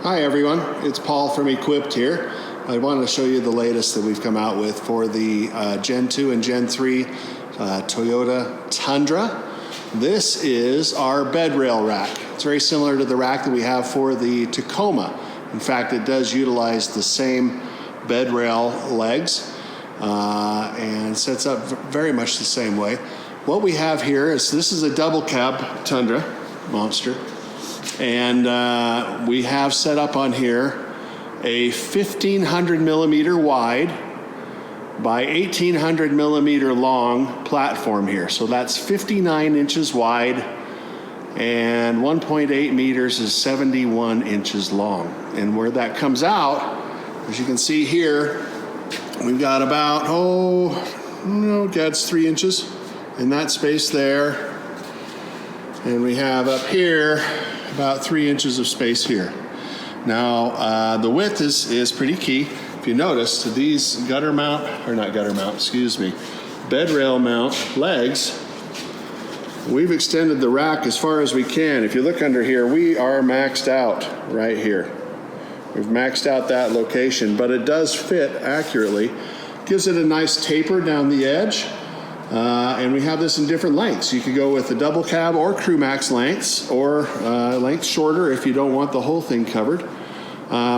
Hi everyone, it's Paul from Equipt here. I wanted to show you the latest that we've come out with for the Gen 2 and Gen 3 Toyota Tundra. This is our bed rail rack. It's very similar to the rack that we have for the Tacoma. In fact, it does utilize the same bed rail legs and sets up very much the same way. What we have here is, this is a double cab Tundra monster. And we have set up on here a 1,500 millimeter wide by 1,800 millimeter long platform here. So that's 59 inches wide and 1.8 meters is 71 inches long. And where that comes out, as you can see here, we've got about, it's 3 inches in that space there. And we have up here about 3 inches of space here. Now, the width is pretty key. If you notice, these bed rail mount legs, we've extended the rack as far as we can. If you look under here, we are maxed out right here. We've maxed out that location, but it does fit accurately. Gives it a nice taper down the edge. And we have this in different lengths. You could go with the double cab or crew max lengths, or lengths shorter if you don't want the whole thing covered.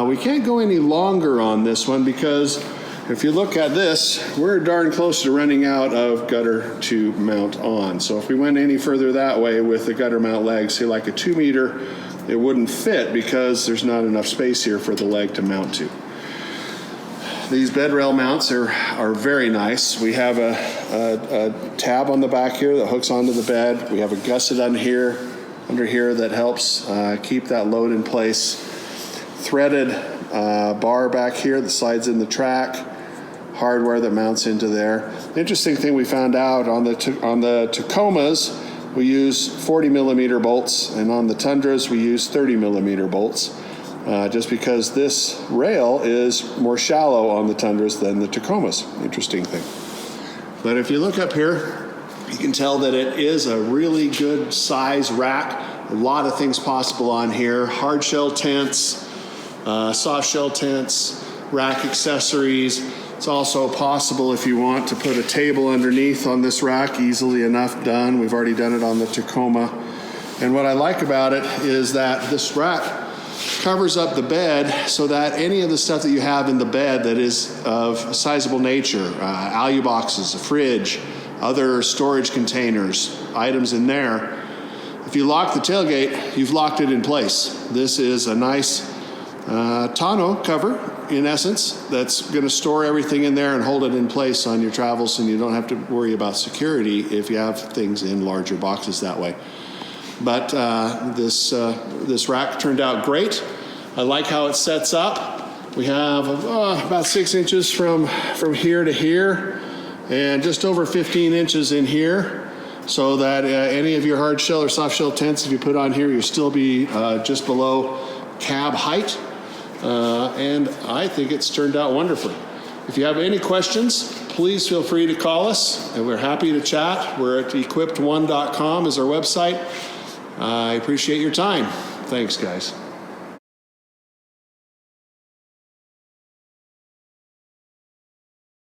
We can't go any longer on this one because if you look at this, we're darn close to running out of gutter to mount on. So if we went any further that way with the gutter mount legs, say like a 2 meter, it wouldn't fit because there's not enough space here for the leg to mount to. These bed rail mounts are very nice. We have a tab on the back here that hooks onto the bed. We have a gusset under here that helps keep that load in place. Threaded bar back here that slides in the track. Hardware that mounts into there. The interesting thing we found out on the Tacomas, we use 40 millimeter bolts, and on the Tundras we use 30 millimeter bolts. Just because this rail is more shallow on the Tundras than the Tacomas. Interesting thing. But if you look up here, you can tell that it is a really good size rack. A lot of things possible on here. Hard shell tents, soft shell tents, rack accessories. It's also possible if you want to put a table underneath on this rack, easily enough done. We've already done it on the Tacoma. And what I like about it is that this rack covers up the bed so that any of the stuff that you have in the bed that is of sizable nature, alu boxes, a fridge, other storage containers, items in there, if you lock the tailgate, you've locked it in place. This is a nice tonneau cover, in essence, that's going to store everything in there and hold it in place on your travels, and you don't have to worry about security if you have things in larger boxes that way. But this rack turned out great. I like how it sets up. We have about 6 inches from here to here, and just over 15 inches in here, so that any of your hard shell or soft shell tents, if you put on here, you'll still be just below cab height. And I think it's turned out wonderfully. If you have any questions, please feel free to call us, and we're happy to chat. We're at equipt1.com is our website. I appreciate your time. Thanks, guys.